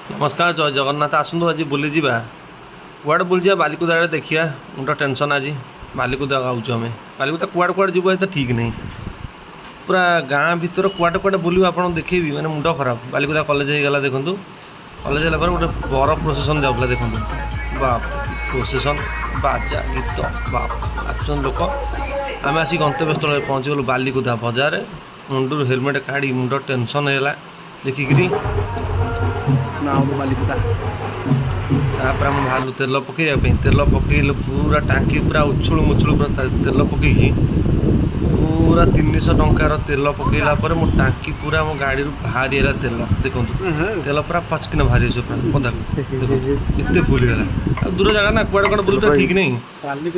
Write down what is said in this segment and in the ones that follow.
नमस्कार जय जगन्नाथ आसतु आज बुली जा कुआड़े बुली जा बालिकुदा आड़े देखिया मुझे टेंशन आज बालिकुदा गाँव आम बालिकुदा कुआड़े कुआड़े जीव तो ठीक नहीं पूरा गाँ भीतर कुआड़े कुआड़े बुलू आप देखेबी मैंने मुंड खराब बालिकुदा कलेज होगा देखूँ कलेज है गोटे बर प्रोसेसन जाऊला देखूँ बाप प्रोसेसन बाजा गीत बाप आसुन लोक आम आसी गंतव्य स्थल पहुँचीगलु बालिकुदा बजार मुंडू हेलमेट काढ़ी मुंड टेंशन है देखिकी बालिकुदा तापर आम बाहर तेल पकईवाई तेल पकईलु पूरा टांकी पूरा उछुलु मुछुलु पूरा तेल पकईकी पूरा 300 टंकार तेल पकईला पर मो टांकी पूरा मो गाड़ी बाहरी है तेल देखो तेल पूरा पचकिना बाहरी पदा एत फुल गला दूर जगह ना कुआड़े कुआड़े बुलूटा ठीक नहीं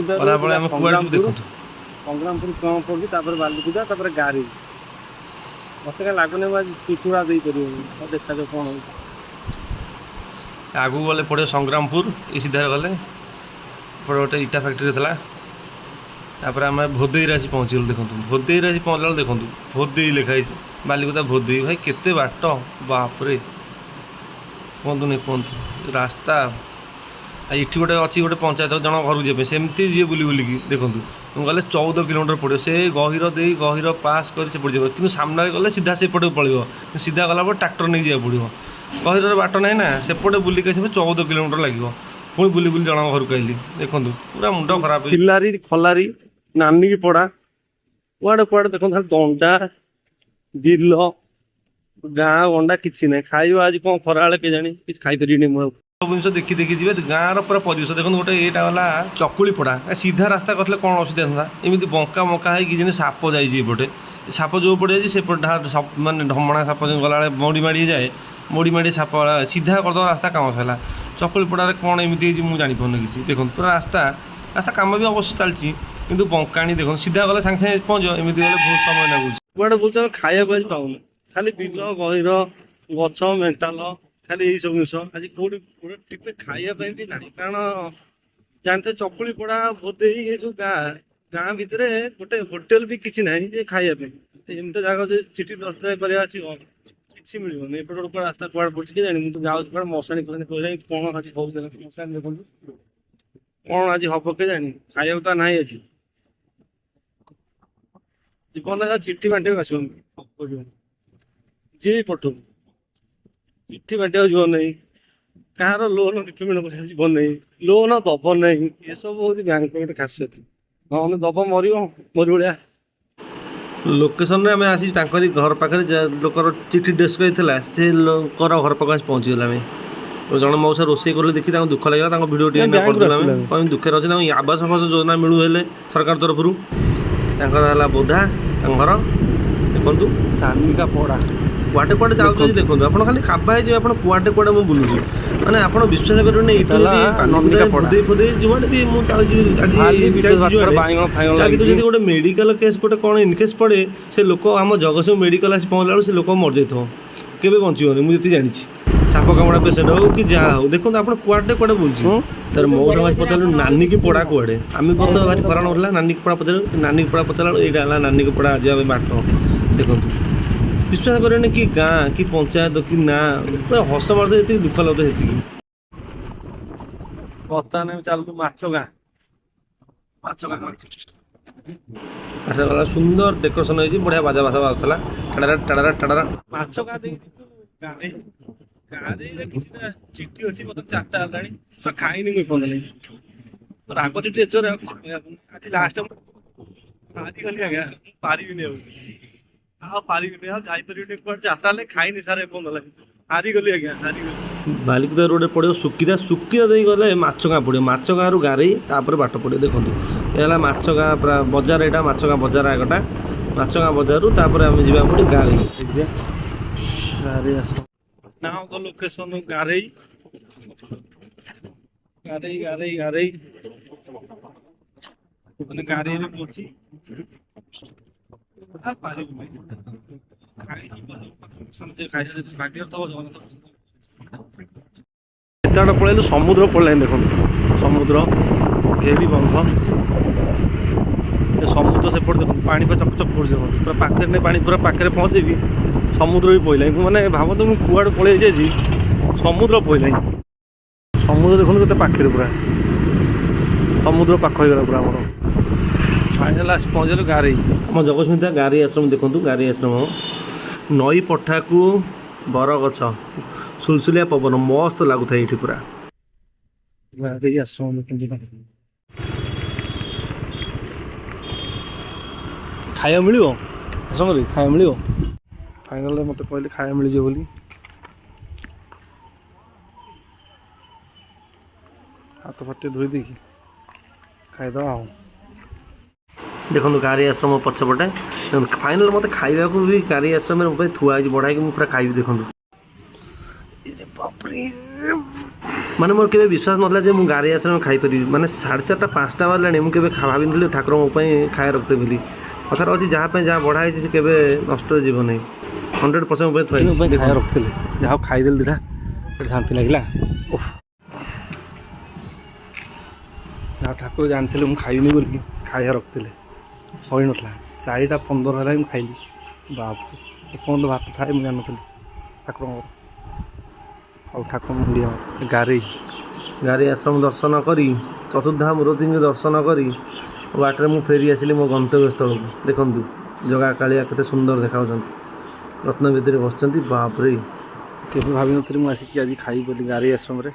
गलाबे आम कुआड़े देखो संग्रामपुर कम पड़ी बालिकुदा गाड़ी मत लगुनि चिचुड़ा दे पार देखा जाए कौन हो आगू गले पड़े संग्रामपुर ये सीधा गले पड़े गोटे इटा फैक्ट्री था तापर आम भोदेई आसी पहुँचीगलु देखो भोदेई आसी पहुँचला देखो भोदेई लिखाई बालिकुदा भोदेई भाई केते बाट बापरे कहतु नहीं कहतु रास्ता ये गोटे अच्छी गोटे पंचायत जन घर जाए सेमती जी बुली बुलिकी देखूँ गले 14 किलोमीटर पड़ो से गहिर दे गहिर पास कर पड़ जाए कि सामने गले सीधा सेपटे पड़ो सीधा गला ट्रैक्टर नहीं जाए पड़ो गहिर बाट ना ना सेपटे बुलिक 14 किलोमीटर लगे पुणी बुली बुली जन घर को आइली देखूँ पूरा मुंड खराब खिलारी खलारी नानी की पड़ा कुआड़े कुआड़े देखो खाली दंडा बिल गाँ गंडा किसी ना खाइब आज कौन खरा के जानी कि खाई पारि मुझे सब जिन देखी देखी जी गाँव पूरा परिवेश देखो गोटे यहाँ गला चकुली पड़ा सीधा रास्ता करते कौन असुविधा था एमती बंका मका है साप जापटे साप जो पड़े जाए मानने ढमणा साप गला मोड़ी माड़ी जाए मोड़ी माड़ी साप सीधा करदे रास्ता काम सारा चकुली पड़ारे कौन एमती मुझे जापार किसी देखो पूरा रास्ता रास्ता कम भी अवश्य चलती किंतु बंकाणी देखो सीधा गले सागे सागे पहुँच एमती गले बहुत समय लगुच कुआड़े बोलते खाया पाऊन खाली बिल गहिर गछ मेंटाल खाली यही सब जिन आज कौटी टिपे खायापी भी ना कारण जानते चकुली पड़ा बोधे ये जो गाँ भितर गोटे होटेल भी किसी ना खायापी एमती जगह चिठी दर्शन कर किसी मिलनी एपटे रास्ता कुआड़े पड़ी कि जानी मुझे जाऊँ मशाणी फसाणी कह कौन आज हो मशाणी देखो कौन आज हम के जानी खाया तो ना आज जीवन चिठी बांटे आस जी पठौ चिठी बांटे जीवन नहीं कह लोन रिपेमेंट कर जीवन नहीं लोन दब नहीं ये सब हूँ बैंक गोटे खासियत हाँ दब मर भाया लोकेशन रे आम आसी घर पाखे लोकर चिठी डेस्क से लोकर घर पाख आसी पहुँचीगला जन मौसा रोषे कले देखी दुख लगे भिडियो कहीं दुखे अच्छे आवास फास योजना मिलू हेले सरकार तरफ बोधा घर देखु नानिका पड़ा कुआटे कुआटे जाऊँ देखो आप खाली खाबा है आप कुआटे कुआटे मुझे बुलूँ मैंने आप विश्वास करेंगे फोदे जुआड़े भी मुझे गोटे मेडिकल केस गोटे कौन इनकेस पड़े से लोक आम जगतसिंह मेडिकल आसी पहुँचला से लोक मर जाइए केवे बचीबनी मुझे जानी साप कामुड़ा पेसेंट हो कि जहाँ हो देखो आप कुआटे कुआटे बुलूँ तर मो समाज पचार नानी की पड़ा कुआड़े आम भारी खरान होगा नानी की पड़ा पचार नानी की पड़ा पचार यहाँ नानी की पड़ा आज बाट देखो विश्वास करें कि गाँ कि पंचायत कि ना हस मारते ये दुख लगता है बर्तमान चलू माछ गाँ गला सुंदर डेकोरेशन हो बढ़िया बाजा बाजा बाजुला टाड़ा टाड़ा टाड़ा माछ गाँ देख गाँव किसी चिठी अच्छी मतलब 4टा है खाई नहीं मुझे राग चिठी एचर आज लास्ट हारी गली आज्ञा पारि पारि जापर 4टा खाई सारे हारी गली आज्ञा हारी गली बालिकुदा रोड पड़ो सुकिदा सुकिदा दे गले माछ गाँ पड़ो माछ गाँ रु गारे तापर बाट पड़ो देखो ये माछ गाँ पूरा बजार यहाँ माछ गाँ बजार आगटा माछ गाँ बजार रु तापर आम जा पड़े गारे गारे आस नाउ द लोकेशन गारे गारे गारे गारे मैंने गारे रे पहुंची पारि खाई खाई भाग्य तो एत पलैलु समुद्र पड़े देखो समुद्र घेरी बंध समुद्र सेपट देखो पानी पूरा चकचक पड़े पूरा पाखे नहीं पानी पूरा पाखे पहुँचे भी समुद्र भी पड़े मैंने भावत मुझे कुआड़े पलि जाइए ସମୁଦ୍ର ପଇଲାଣି ସମୁଦ୍ର ଦେଖନ୍ତୁ କେତେ ପାଖରେ ପୁରା ସମୁଦ୍ର ପାଖ ହେଇଗଲା ପୁରା ଆମର ଫାଇନାଲ ଆସି ପହଞ୍ଚିଲୁ ଗାରେଇ ଆମ ଜଗତସିଂହପୁର ଗାରି ଆଶ୍ରମ ଦେଖନ୍ତୁ ଗାରି ଆଶ୍ରମ ନଈ ପଠାକୁ ବରଗଛ ସୁଲସୁଲିଆ ପବନ ମସ୍ତ ଲାଗୁଥାଏ ଏଇଠି ପୁରା ଗାରେଇ ଆଶ୍ରମ ଦେଖନ୍ତୁ ଖାଇବା ମିଳିବ ଆଶ୍ରମରେ ଖାଇବା ମିଳିବ ଫାଇନାଲରେ ମୋତେ କହିଲେ ଖାଇବା ମିଳିଯିବ ବୋଲି ହାତ ଫାଟ ଧୋଇ ଦେଇକି ଖାଇଦେବା ଆଉ ଦେଖନ୍ତୁ ଗାରି ଆଶ୍ରମ ପଛପଟେ ଫାଇନାଲ ମୋତେ ଖାଇବାକୁ ବି ଗାରି ଆଶ୍ରମରେ ମୋ ପାଇଁ ଥୁଆ ହେଇଛି ବଢ଼ା ହେଇକି ମୁଁ ପୁରା ଖାଇବି ଦେଖନ୍ତୁ ମାନେ ମୋର କେବେ ବିଶ୍ୱାସ ନଥିଲା ଯେ ମୁଁ ଗାରି ଆଶ୍ରମ ଖାଇପାରିବି ମାନେ 4:30 5ଟା ବାଜିଲାଣି ମୁଁ କେବେ ଭାବିନଥିଲି ଠାକୁର ମୋ ପାଇଁ ଖାଇବା ରଖିତେ ବୋଲି କଥାରେ ଅଛି ଯାହା ପାଇଁ ଯାହା ବଢ଼ା ହେଇଛି ସେ କେବେ ନଷ୍ଟ ଯିବ ନାହିଁ 100% ମୋ ପାଇଁ ଥୁଆ ହେଇଛି ଖାଇବା ରଖିଥିଲେ ଯାହା ଖାଇଦେଲି ଦୁଇଟା ଏଠି ଶାନ୍ତି ଲାଗିଲା ଯାହା ଠାକୁର ଜାଣିଥିଲେ ମୁଁ ଖାଇବିନି ବୋଲି ଖାଇବା ରଖିଥିଲେ ସରି ନଥିଲା 4:15 ହେଲା ମୁଁ ଖାଇଲି ବାପରେ ଏପର୍ଯ୍ୟନ୍ତ ଭାତ ଥାଏ ମୁଁ ଜାଣିନଥିଲି ଠାକୁରଙ୍କର ଆଉ ଠାକୁର ମୁଣ୍ଡିଆ ଗାରି ଆଶ୍ରମ ଦର୍ଶନ କରି ଚତୁର୍ଦ୍ଧା ମୂର୍ତ୍ତିଙ୍କୁ ଦର୍ଶନ କରି ବାଟରେ ମୁଁ ଫେରି ଆସିଲି ମୋ ଗନ୍ତବ୍ୟ ସ୍ଥଳକୁ ଦେଖନ୍ତୁ ଜଗା କାଳିଆ କେତେ ସୁନ୍ଦର ଦେଖାଯାଉଛନ୍ତି ରତ୍ନ ଭିତରେ ବସିଛନ୍ତି ବାପରେ କେବେ ଭାବିନଥିଲି ମୁଁ ଆସିକି ଆଜି ଖାଇବି ବୋଲି ଗାରି ଆଶ୍ରମରେ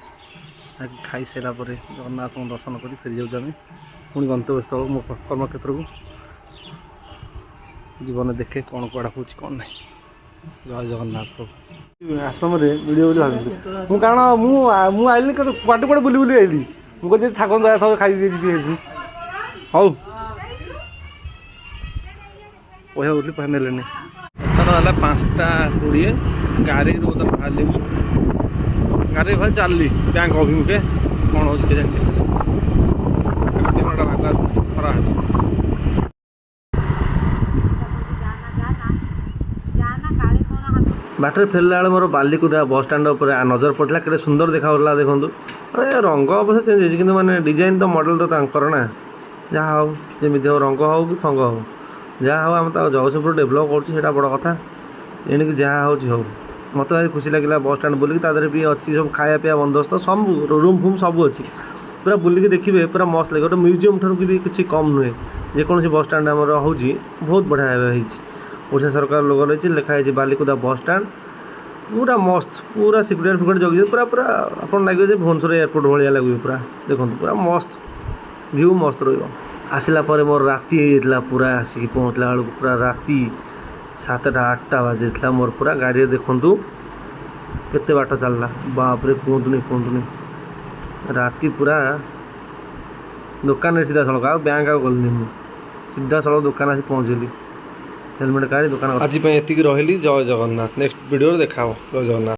ଖାଇସାରିଲା ପରେ ଜଗନ୍ନାଥଙ୍କୁ ଦର୍ଶନ କରି ଫେରିଯାଉଛୁ ଆମେ ପୁଣି ଗନ୍ତବ୍ୟସ୍ଥଳ ମୋ କର୍ମକ୍ଷେତ୍ରକୁ ଜୀବନ ଦେଖେ କ'ଣ କୁଆଡ଼ା ହେଉଛି କ'ଣ ନାହିଁ ଜୟ ଜଗନ୍ନାଥ ପ୍ରଭୁ ଆଶ୍ରମରେ ଭିଡ଼ିଓ ବୋଲି ଭାବିଥିଲି ମୁଁ କାରଣ ମୁଁ ଆଇଲିନି କେତେ କୁଆଡ଼େ କୁଆଡ଼େ ବୁଲି ବୁଲି ଆଇଲି ମୁଁ କହିଲି ଠାକୁର ଦୟା ଥବ ଖାଇବି ଯିବି ହେଇଛି ହଉ ପଇସା ଉଠିଲି ପଇସା ନେଲେନି ତାର ହେଲା 5:20 ଗାଡ଼ିରୁ ବର୍ତ୍ତମାନ ବାହାରିଲି ମୁଁ ଗାଡ଼ି ଭାଇ ଚାଲିଲି ବ୍ୟାଙ୍କ ଅଭିମୁଖେ କ'ଣ ହେଉଛି କେ ଜାଣି କ୍ୟାମେରାଟା ଭାଗ ଆସୁନି ଖରା ହେବ ବାଟରେ ଫେରିଲା ବେଳେ ମୋର ବାଲିକୁଦା ବସ୍ ଷ୍ଟାଣ୍ଡ ଉପରେ ନଜର ପଡ଼ିଲା କେତେ ସୁନ୍ଦର ଦେଖାଯାଉଥିଲା ଦେଖନ୍ତୁ ରଙ୍ଗ ଅବଶ୍ୟ ଚେଞ୍ଜ ହେଇଛି କିନ୍ତୁ ମାନେ ଡିଜାଇନ୍ ତ ମଡ଼େଲ ତ ତାଙ୍କର ନା ଯାହା ହଉ ଯେମିତି ହଉ ରଙ୍ଗ ହଉ କି ଫଙ୍ଗ ହଉ ଯାହା ହଉ ଆମେ ତ ଜଗତସିଂହପୁର ଡେଭଲପ୍ କରୁଛୁ ସେଇଟା ବଡ଼ କଥା ଏଣିକି ଯାହା ହେଉଛି ହଉ ମୋତେ ଭାରି ଖୁସି ଲାଗିଲା ବସ୍ ଷ୍ଟାଣ୍ଡ ବୁଲିକି ତା ଦେହରେ ବି ଅଛି ସବୁ ଖାଇବା ପିଇବା ବନ୍ଦୋବସ୍ତ ସବୁ ରୁମ୍ ଫୁମ୍ ସବୁ ଅଛି ପୁରା ବୁଲିକି ଦେଖିବେ ପୁରା ମସ୍ତ ଲାଗେ ଗୋଟେ ମ୍ୟୁଜିୟମ୍ ଠାରୁ ବି କିଛି କମ୍ ନୁହେଁ ଯେକୌଣସି ବସ୍ ଷ୍ଟାଣ୍ଡ ଆମର ହେଉଛି ବହୁତ ବଢ଼ିଆ ଭାବେ ହେଇଛି ଓଡ଼ିଶା ସରକାର ଲୋଗ ରହିଛି ଲେଖା ହେଇଛି ବାଲିକୁଦା ବସ୍ ଷ୍ଟାଣ୍ଡ ପୁରା ମସ୍ତ ପୁରା ସିକ୍ୟୁରିଟି ଫିକ୍ୟୁରିଟି ଜଗିଛି ପୁରା ପୁରା ଆପଣ ଲାଗିବ ଯେ ଭୁବନେଶ୍ୱର ଏୟାରପୋର୍ଟ ଭଳିଆ ଲାଗିବ ପୁରା ଦେଖନ୍ତୁ ପୁରା ମସ୍ତ ଭିୟୁ ମସ୍ତ ରହିବ ଆସିଲା ପରେ ମୋର ରାତି ହେଇଯାଇଥିଲା ପୁରା ଆସିକି ପହଞ୍ଚିଲା ବେଳକୁ ପୁରା ରାତି 7ଟା 8ଟା ବାଜିଥିଲା ମୋର ପୁରା ଗାଡ଼ିରେ ଦେଖନ୍ତୁ କେତେ ବାଟ ଚାଲିଲା ବାପରେ କୁହନ୍ତୁନି ରାତି ପୁରା ଦୋକାନରେ ସିଧାସଳଖ ଆଉ ବ୍ୟାଙ୍କ ଆଉ ଗଲିନି ମୁଁ ସିଧାସଳଖ ଦୋକାନ ଆସି ପହଞ୍ଚିଲି ହେଲମେଟ୍ କାଢ଼ି ଦୋକାନ ଆଜି ପାଇଁ ଏତିକି ରହିଲି ଜୟ ଜଗନ୍ନାଥ ନେକ୍ସଟ ଭିଡ଼ିଓରେ ଦେଖା ହେବ ଜୟ ଜଗନ୍ନାଥ।